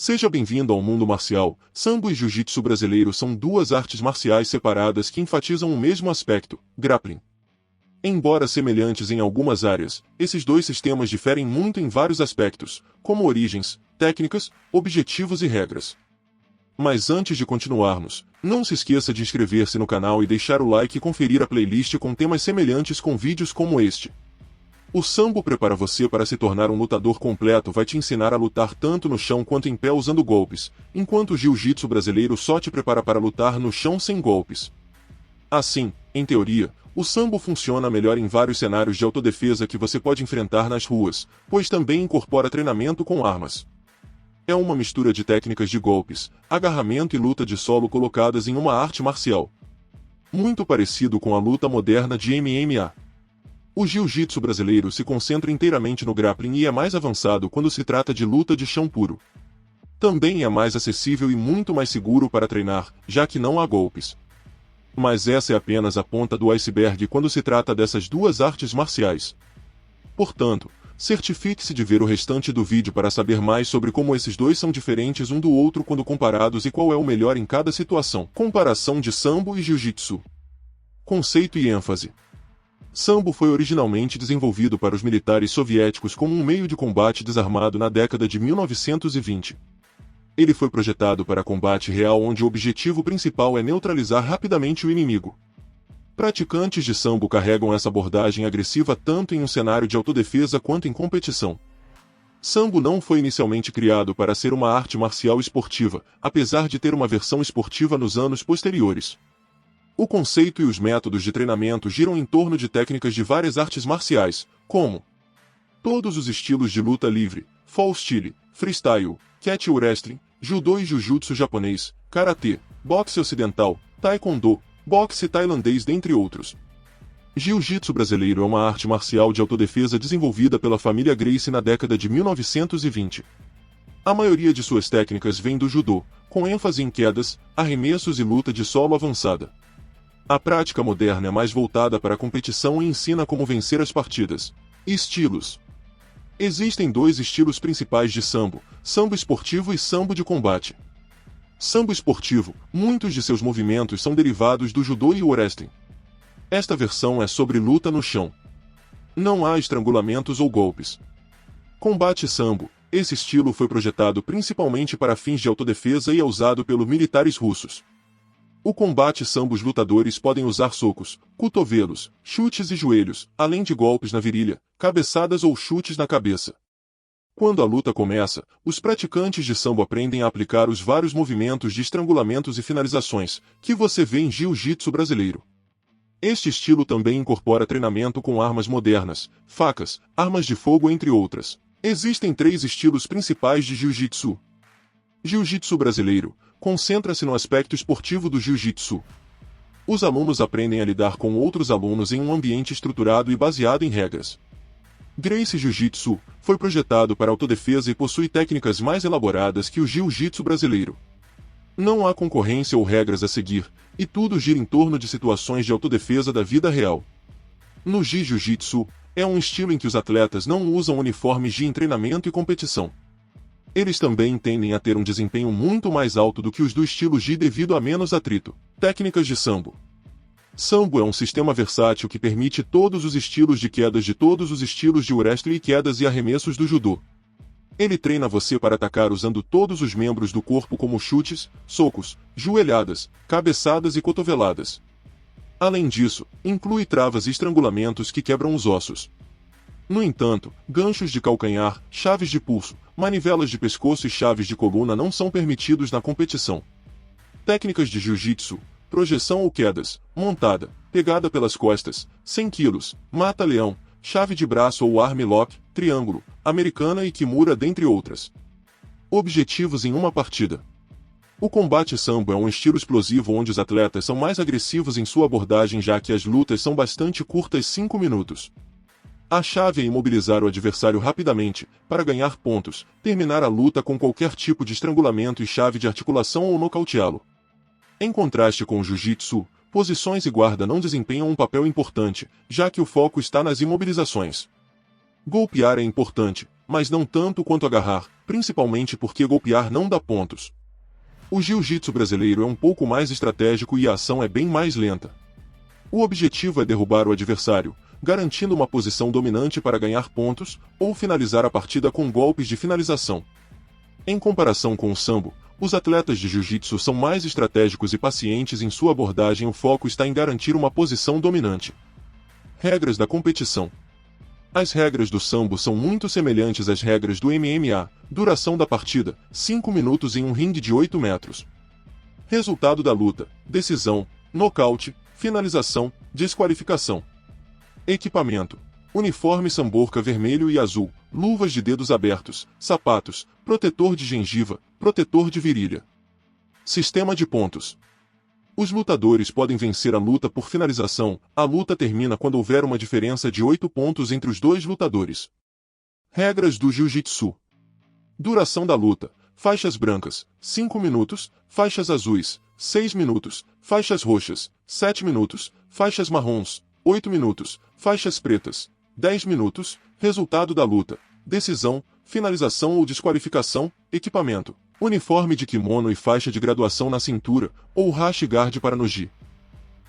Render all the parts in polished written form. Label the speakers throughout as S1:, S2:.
S1: Seja bem-vindo ao mundo marcial. Sambo e Jiu-Jitsu brasileiro são duas artes marciais separadas que enfatizam o mesmo aspecto, grappling. Embora semelhantes em algumas áreas, esses dois sistemas diferem muito em vários aspectos, como origens, técnicas, objetivos e regras. Mas antes de continuarmos, não se esqueça de inscrever-se no canal e deixar o like e conferir a playlist com temas semelhantes com vídeos como este. O Sambo prepara você para se tornar um lutador completo, vai te ensinar a lutar tanto no chão quanto em pé usando golpes, enquanto o Jiu-Jitsu brasileiro só te prepara para lutar no chão sem golpes. Assim, em teoria, o Sambo funciona melhor em vários cenários de autodefesa que você pode enfrentar nas ruas, pois também incorpora treinamento com armas. É uma mistura de técnicas de golpes, agarramento e luta de solo colocadas em uma arte marcial. Muito parecido com a luta moderna de MMA. O Jiu-Jitsu brasileiro se concentra inteiramente no grappling e é mais avançado quando se trata de luta de chão puro. Também é mais acessível e muito mais seguro para treinar, já que não há golpes. Mas essa é apenas a ponta do iceberg quando se trata dessas duas artes marciais. Portanto, certifique-se de ver o restante do vídeo para saber mais sobre como esses dois são diferentes um do outro quando comparados e qual é o melhor em cada situação. Comparação de Sambo e Jiu-Jitsu. Conceito e ênfase. Sambo foi originalmente desenvolvido para os militares soviéticos como um meio de combate desarmado na década de 1920. Ele foi projetado para combate real onde o objetivo principal é neutralizar rapidamente o inimigo. Praticantes de Sambo carregam essa abordagem agressiva tanto em um cenário de autodefesa quanto em competição. Sambo não foi inicialmente criado para ser uma arte marcial esportiva, apesar de ter uma versão esportiva nos anos posteriores. O conceito e os métodos de treinamento giram em torno de técnicas de várias artes marciais, como todos os estilos de luta livre, fall style, freestyle, catch wrestling, judô e jiu-jitsu japonês, karatê, boxe ocidental, taekwondo, boxe tailandês dentre outros. Jiu-Jitsu brasileiro é uma arte marcial de autodefesa desenvolvida pela família Gracie na década de 1920. A maioria de suas técnicas vem do judô, com ênfase em quedas, arremessos e luta de solo avançada. A prática moderna é mais voltada para a competição e ensina como vencer as partidas. Estilos. Existem dois estilos principais de Sambo, Sambo esportivo e Sambo de combate. Sambo esportivo, muitos de seus movimentos são derivados do judô e o wrestling. Esta versão é sobre luta no chão. Não há estrangulamentos ou golpes. Combate Sambo, esse estilo foi projetado principalmente para fins de autodefesa e é usado pelos militares russos. O combate Sambo, os lutadores podem usar socos, cotovelos, chutes e joelhos, além de golpes na virilha, cabeçadas ou chutes na cabeça. Quando a luta começa, os praticantes de Sambo aprendem a aplicar os vários movimentos de estrangulamentos e finalizações, que você vê em Jiu-Jitsu brasileiro. Este estilo também incorpora treinamento com armas modernas, facas, armas de fogo entre outras. Existem três estilos principais de Jiu-Jitsu. Jiu-Jitsu brasileiro concentra-se no aspecto esportivo do Jiu-Jitsu. Os alunos aprendem a lidar com outros alunos em um ambiente estruturado e baseado em regras. Gracie Jiu-Jitsu foi projetado para autodefesa e possui técnicas mais elaboradas que o Jiu-Jitsu brasileiro. Não há concorrência ou regras a seguir, e tudo gira em torno de situações de autodefesa da vida real. No Jiu-Jitsu, é um estilo em que os atletas não usam uniformes de treinamento e competição. Eles também tendem a ter um desempenho muito mais alto do que os do estilo Ji devido a menos atrito. Técnicas de Sambo. Sambo é um sistema versátil que permite todos os estilos de quedas de todos os estilos de wrestling e quedas e arremessos do judô. Ele treina você para atacar usando todos os membros do corpo como chutes, socos, joelhadas, cabeçadas e cotoveladas. Além disso, inclui travas e estrangulamentos que quebram os ossos. No entanto, ganchos de calcanhar, chaves de pulso, manivelas de pescoço e chaves de coluna não são permitidos na competição. Técnicas de Jiu-Jitsu, projeção ou quedas, montada, pegada pelas costas, 100 kg, mata-leão, chave de braço ou arm lock, triângulo, americana e kimura dentre outras. Objetivos em uma partida. O combate Sambo é um estilo explosivo onde os atletas são mais agressivos em sua abordagem já que as lutas são bastante curtas 5 minutos. A chave é imobilizar o adversário rapidamente, para ganhar pontos, terminar a luta com qualquer tipo de estrangulamento e chave de articulação ou nocauteá-lo. Em contraste com o Jiu-Jitsu, posições e guarda não desempenham um papel importante, já que o foco está nas imobilizações. Golpear é importante, mas não tanto quanto agarrar, principalmente porque golpear não dá pontos. O jiu-jitsu brasileiro é um pouco mais estratégico e a ação é bem mais lenta. O objetivo é derrubar o adversário, garantindo uma posição dominante para ganhar pontos, ou finalizar a partida com golpes de finalização. Em comparação com o sambo, os atletas de jiu-jitsu são mais estratégicos e pacientes em sua abordagem. O foco está em garantir uma posição dominante. Regras da competição. As regras do sambo são muito semelhantes às regras do MMA. Duração da partida, 5 minutos em um ringue de 8 metros. Resultado da luta, decisão, nocaute, finalização, desqualificação. Equipamento. Uniforme samborca vermelho e azul, luvas de dedos abertos, sapatos, protetor de gengiva, protetor de virilha. Sistema de pontos. Os lutadores podem vencer a luta por finalização. A luta termina quando houver uma diferença de 8 pontos entre os dois lutadores. Regras do jiu-jitsu. Duração da luta. Faixas brancas, 5 minutos, faixas azuis, 6 minutos, faixas roxas, 7 minutos, faixas marrons, 8 minutos, faixas pretas, 10 minutos. Resultado da luta, decisão, finalização ou desqualificação. Equipamento. Uniforme de kimono e faixa de graduação na cintura, ou rash guard para nogi.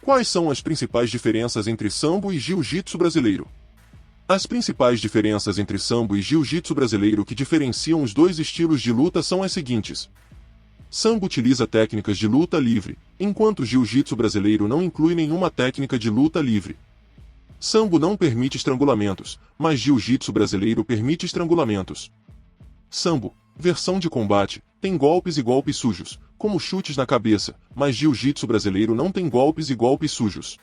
S1: Quais são as principais diferenças entre sambo e jiu-jitsu brasileiro? As principais diferenças entre sambo e jiu-jitsu brasileiro que diferenciam os dois estilos de luta são as seguintes. Sambo utiliza técnicas de luta livre, enquanto o jiu-jitsu brasileiro não inclui nenhuma técnica de luta livre. Sambo não permite estrangulamentos, mas jiu-jitsu brasileiro permite estrangulamentos. Sambo, versão de combate, tem golpes e golpes sujos, como chutes na cabeça, mas jiu-jitsu brasileiro não tem golpes e golpes sujos.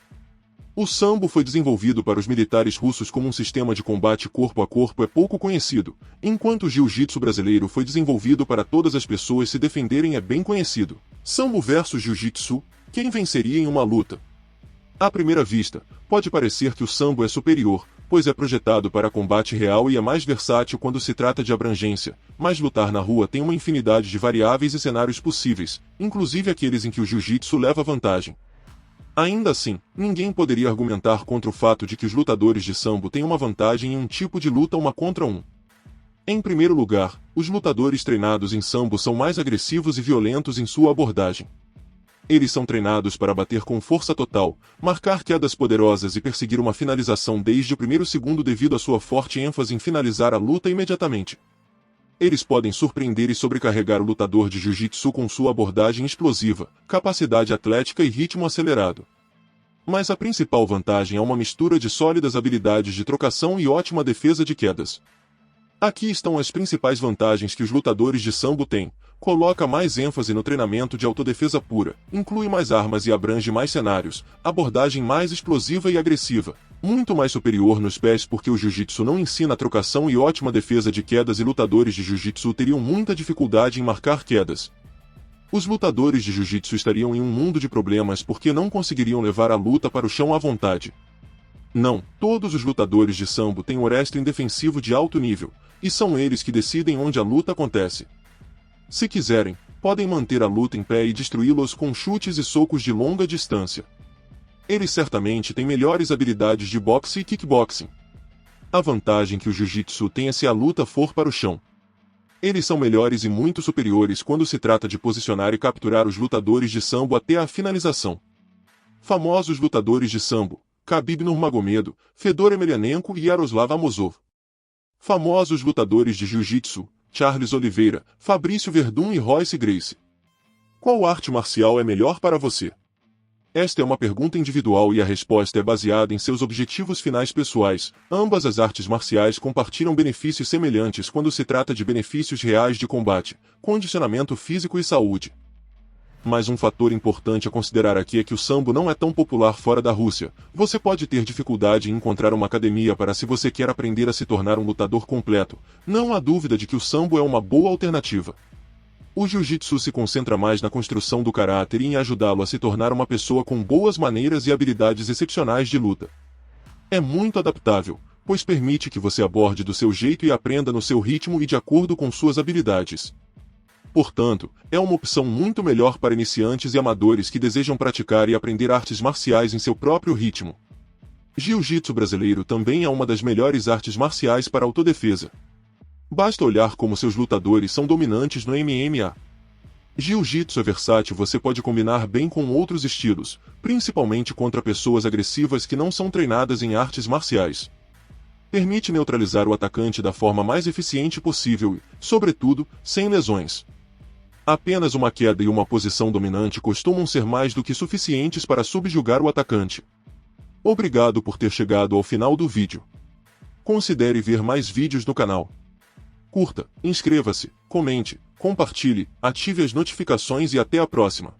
S1: O sambo foi desenvolvido para os militares russos como um sistema de combate corpo a corpo. É pouco conhecido, enquanto o jiu-jitsu brasileiro foi desenvolvido para todas as pessoas se defenderem. É bem conhecido. Sambo versus jiu-jitsu, quem venceria em uma luta? À primeira vista, pode parecer que o sambo é superior, pois é projetado para combate real e é mais versátil quando se trata de abrangência, mas lutar na rua tem uma infinidade de variáveis e cenários possíveis, inclusive aqueles em que o jiu-jitsu leva vantagem. Ainda assim, ninguém poderia argumentar contra o fato de que os lutadores de sambo têm uma vantagem em um tipo de luta 1 contra 1. Em primeiro lugar, os lutadores treinados em sambo são mais agressivos e violentos em sua abordagem. Eles são treinados para bater com força total, marcar quedas poderosas e perseguir uma finalização desde o primeiro segundo devido à sua forte ênfase em finalizar a luta imediatamente. Eles podem surpreender e sobrecarregar o lutador de jiu-jitsu com sua abordagem explosiva, capacidade atlética e ritmo acelerado. Mas a principal vantagem é uma mistura de sólidas habilidades de trocação e ótima defesa de quedas. Aqui estão as principais vantagens que os lutadores de sambo têm. Coloca mais ênfase no treinamento de autodefesa pura, inclui mais armas e abrange mais cenários, abordagem mais explosiva e agressiva, muito mais superior nos pés porque o jiu-jitsu não ensina trocação e ótima defesa de quedas e lutadores de jiu-jitsu teriam muita dificuldade em marcar quedas. Os lutadores de jiu-jitsu estariam em um mundo de problemas porque não conseguiriam levar a luta para o chão à vontade. Não, todos os lutadores de sambo têm um wrestling defensivo de alto nível, e são eles que decidem onde a luta acontece. Se quiserem, podem manter a luta em pé e destruí-los com chutes e socos de longa distância. Eles certamente têm melhores habilidades de boxe e kickboxing. A vantagem que o jiu-jitsu tem é se a luta for para o chão. Eles são melhores e muito superiores quando se trata de posicionar e capturar os lutadores de sambo até a finalização. Famosos lutadores de sambo: Khabib Nurmagomedov, Fedor Emelianenko e Yaroslav Amosov. Famosos lutadores de jiu-jitsu: Charles Oliveira, Fabrício Verdun e Royce Gracie. Qual arte marcial é melhor para você? Esta é uma pergunta individual e a resposta é baseada em seus objetivos finais pessoais. Ambas as artes marciais compartilham benefícios semelhantes quando se trata de benefícios reais de combate, condicionamento físico e saúde. Mas um fator importante a considerar aqui é que o sambo não é tão popular fora da Rússia. Você pode ter dificuldade em encontrar uma academia para se você quer aprender a se tornar um lutador completo. Não há dúvida de que o sambo é uma boa alternativa. O jiu-jitsu se concentra mais na construção do caráter e em ajudá-lo a se tornar uma pessoa com boas maneiras e habilidades excepcionais de luta. É muito adaptável, pois permite que você aborde do seu jeito e aprenda no seu ritmo e de acordo com suas habilidades. Portanto, é uma opção muito melhor para iniciantes e amadores que desejam praticar e aprender artes marciais em seu próprio ritmo. Jiu-jitsu brasileiro também é uma das melhores artes marciais para autodefesa. Basta olhar como seus lutadores são dominantes no MMA. Jiu-jitsu é versátil, você pode combinar bem com outros estilos, principalmente contra pessoas agressivas que não são treinadas em artes marciais. Permite neutralizar o atacante da forma mais eficiente possível e, sobretudo, sem lesões. Apenas uma queda e uma posição dominante costumam ser mais do que suficientes para subjugar o atacante. Obrigado por ter chegado ao final do vídeo. Considere ver mais vídeos no canal. Curta, inscreva-se, comente, compartilhe, ative as notificações e até a próxima.